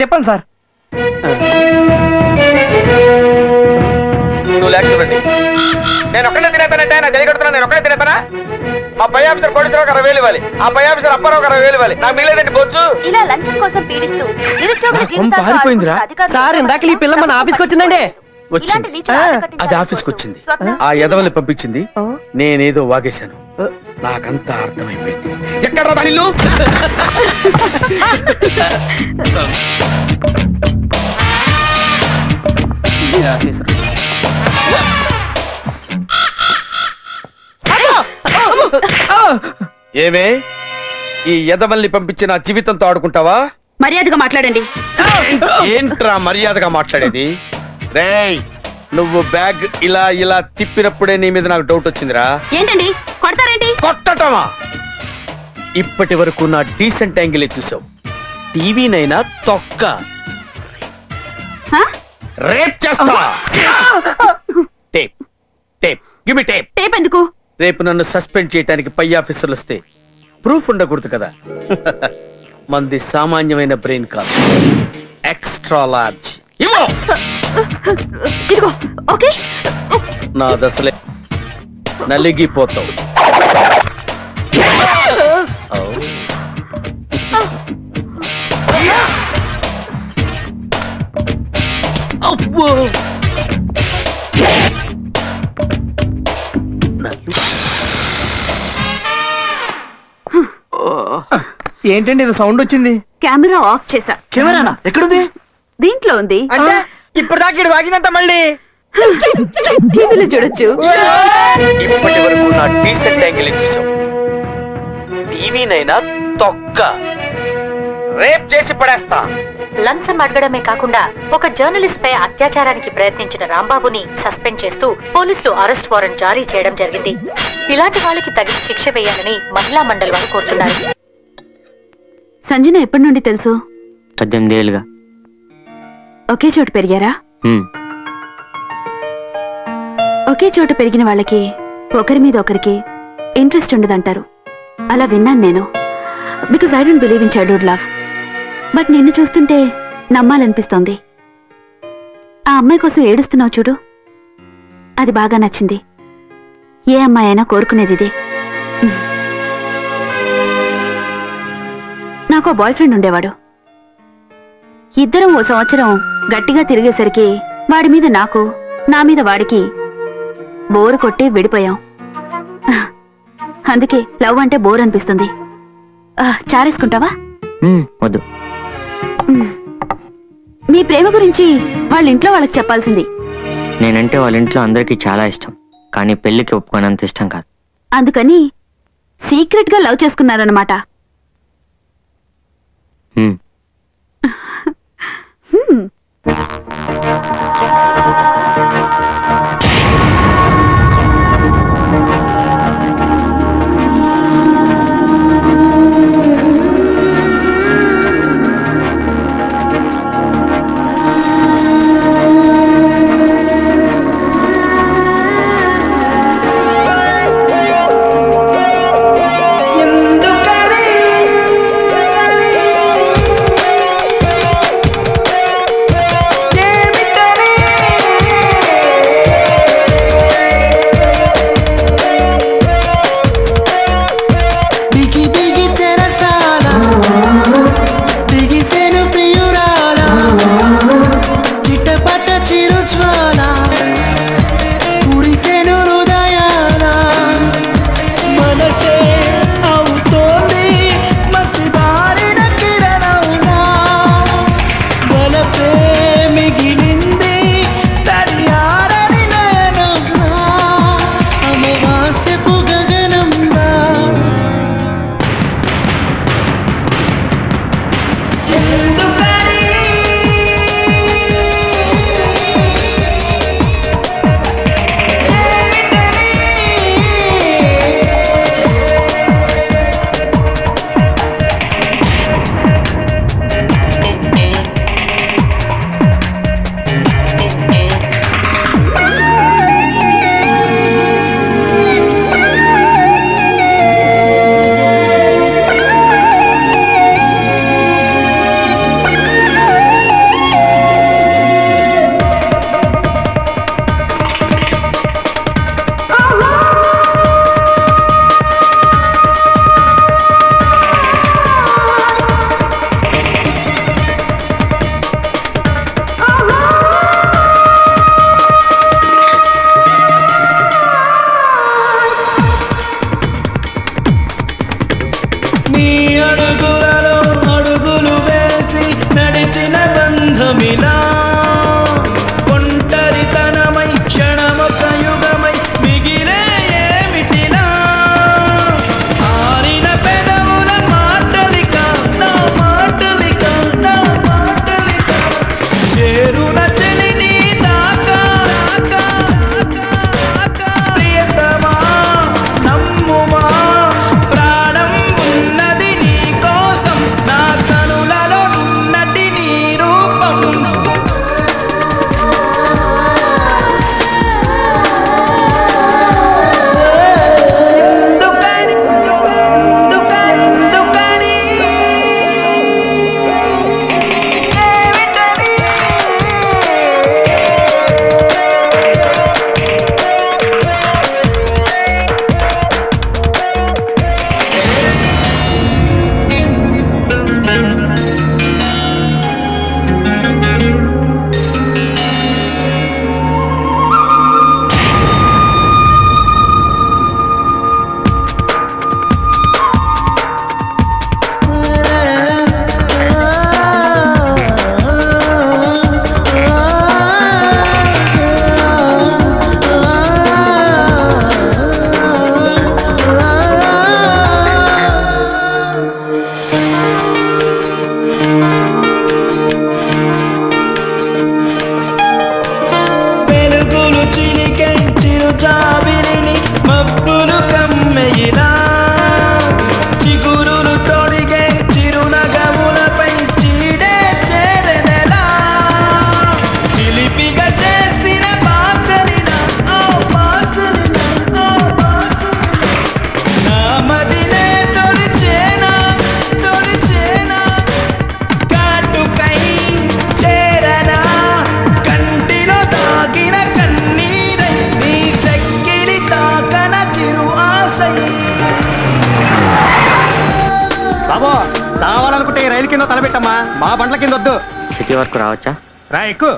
చెప్పండి సార్. నేను ఒక్కడే తినేతానంటే నాకు తెలియకడుతున్నా. నేను ఒక్కడే తినేతానా? మా పై ఆఫీసర్ పోలీసులు 60,000 ఇవ్వాలి, ఆ పై ఆఫీసర్ అప్పారావు 60,000 ఇవ్వాలి. నాకు మిగిలేదండి బొచ్చు. ఇలా లంచం కోసం పీడిస్తూ సార్ ఇందాక ఈ పిల్ల మన ఆఫీస్కి వచ్చిందండి. అది ఆఫీస్కి వచ్చింది, ఆ ఎదవల్ని పంపించింది, నేనేదో వాగేశాను. నాకంతా అర్థమైపోయింది. ఎక్కడ రా ఇల్లు? ఏమే, ఈ ఎదవల్ని పంపించి నా జీవితంతో ఆడుకుంటావా? మర్యాదగా మాట్లాడండి. ఏంట్రా మర్యాదగా మాట్లాడేది? రేయ్, నువ్వు బ్యాగ్ ఇలా ఇలా తిప్పినప్పుడే నీ మీద నాకు డౌట్ వచ్చిందిరా. ఏంటండి కొడతారేంటి? కొట్టటమా? ఇప్పటి వరకు నా డీసెంట్ యాంగిల్ చూసావు, టీవీనైనా తొక్క రేప్ చేస్తా. Tape tape give me tape. Tape ఎందుకు? రేపు నన్ను సస్పెండ్ చేయడానికి పై ఆఫీసర్లు వస్తే ప్రూఫ్ ఉండకూడదు కదా. మంది సామాన్యమైన బ్రెయిన్ కాదు, ఎక్స్ట్రా లార్జ్. ఇదిగో ఓకే. నా దశలే నలిగిపోతావు. ఏంటండి ఇది సౌండ్ వచ్చింది? కెమెరా ఆఫ్ చేశా. కెమెరానా? ఎక్కడుంది? దీంట్లో ఉంది. అంటే ఇప్పుడు దాకా వాగినంత మళ్ళీ టీవీలో చూడొచ్చు. ఇప్పటి వరకు నా డీసెంట్ యాంగిల్ చూసావు, టీవీనైనా తొక్క రేప్ చేసి పడేస్తా. లంచం అడగడమే కాకుండా ఒక జర్నలిస్ట్ పై అత్యాచారానికి ప్రయత్నించిన రాంబాబుని సస్పెండ్ చేస్తూ పోలీసులు అరెస్ట్ వారెంట్ జారీ చేయడం జరిగింది. ఇలాంటి వాళ్ళకి తగిన శిక్ష వేయాలని మహిళా మండలి వారు కోరుతున్నారు. సంజన ఎప్పటి నుండి తెలుసు? 18 ఏళ్ళుగా. ఒకే చోట పెరిగారా? ఒకే చోట పెరిగిన వాళ్ళకి ఒకరి మీద ఒకరికి ఇంట్రెస్ట్ ఉండదంటారు. అలా విన్నాను నేను. Because I don't believe in childhood love. But నిన్ను చూస్తుంటే నమ్మాలనిపిస్తోంది. ఆ అమ్మాయి కోసం ఏడుస్తున్నావు చూడు, అది బాగా నచ్చింది. ఏ అమ్మాయి అయినా కోరుకునేది ఇదే. నాకు బాయ్ ఫ్రెండ్ ఉండేవాడు. ఇద్దరం ఓ సంవత్సరం గట్టిగా తిరిగేసరికి వాడి మీద నాకు, నా మీద వాడికి బోరు కొట్టి విడిపోయాం. అందుకే లవ్ అంటే బోర్ అనిపిస్తుంది. చారేసుకుంటావా? వద్దు. మీ ప్రేమ గురించి వాళ్ళ ఇంట్లో వాళ్ళకి చెప్పాల్సింది. నేనంటే వాళ్ళ ఇంట్లో అందరికీ చాలా ఇష్టం, కానీ పెళ్లికి ఒప్పుకోనంత ఇష్టం కాదు. అందుకని సీక్రెట్ గా లవ్ చేసుకున్నారన్నమాట. తలబెట్టమ్మా, మా బండ్ల కింద వద్దు. సిటీ వరకు రావచ్చా? రా ఎక్కువ.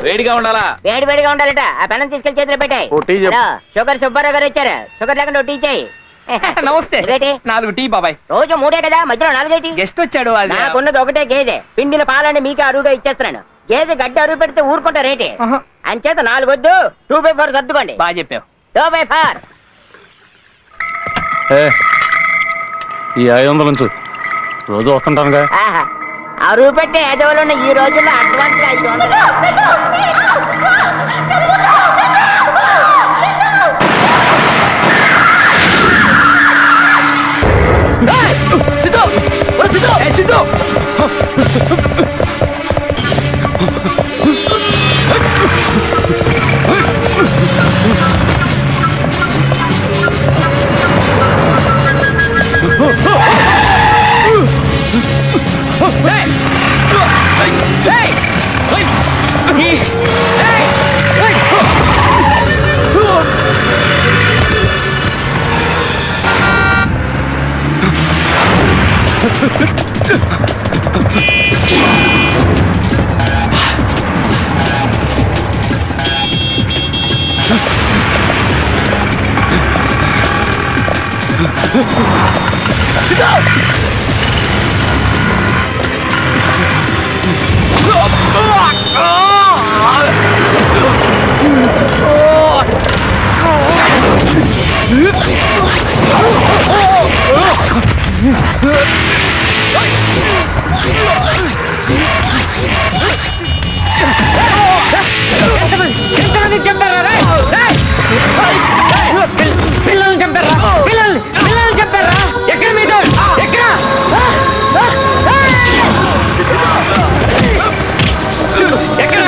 వేడిగా ఉండాలా? వేడిగా ఉండాలట. ఆ పెనం తీసుకెళ్లి చేతిలో పెట్టాయి. షుగర్ సుబ్బారావు గారు వచ్చారు. షుగర్ లేకుండా టీ చేయి. నమస్తే. 4 టీ బాబాయ్. రోజు 3 కదా, మధ్యలో 4 గెస్ట్ వచ్చాడు. నాకున్నది ఒకటే గేదె. పిండిన పాలని మీకే అరువుగా ఇచ్చేస్తున్నాను. గేదె గడ్డి అరువు పెడితే ఊరుకుంటా రేటే. అంచేత 4 వద్దు, 2/4 సర్దుకోండి. బాగా చెప్పావు. 2/4. ఈ 500 నుంచి రోజు వస్తుంటానుగా. అరువు పెట్టే ఎదవలున్న ఈ రోజుల్లో అడ్వాన్స్ 500. పిల్లల్ని చంపారా? పిల్లల్ని చంపారా? ఎక్కడ మీద? ఎక్కడ? ఎక్కడ?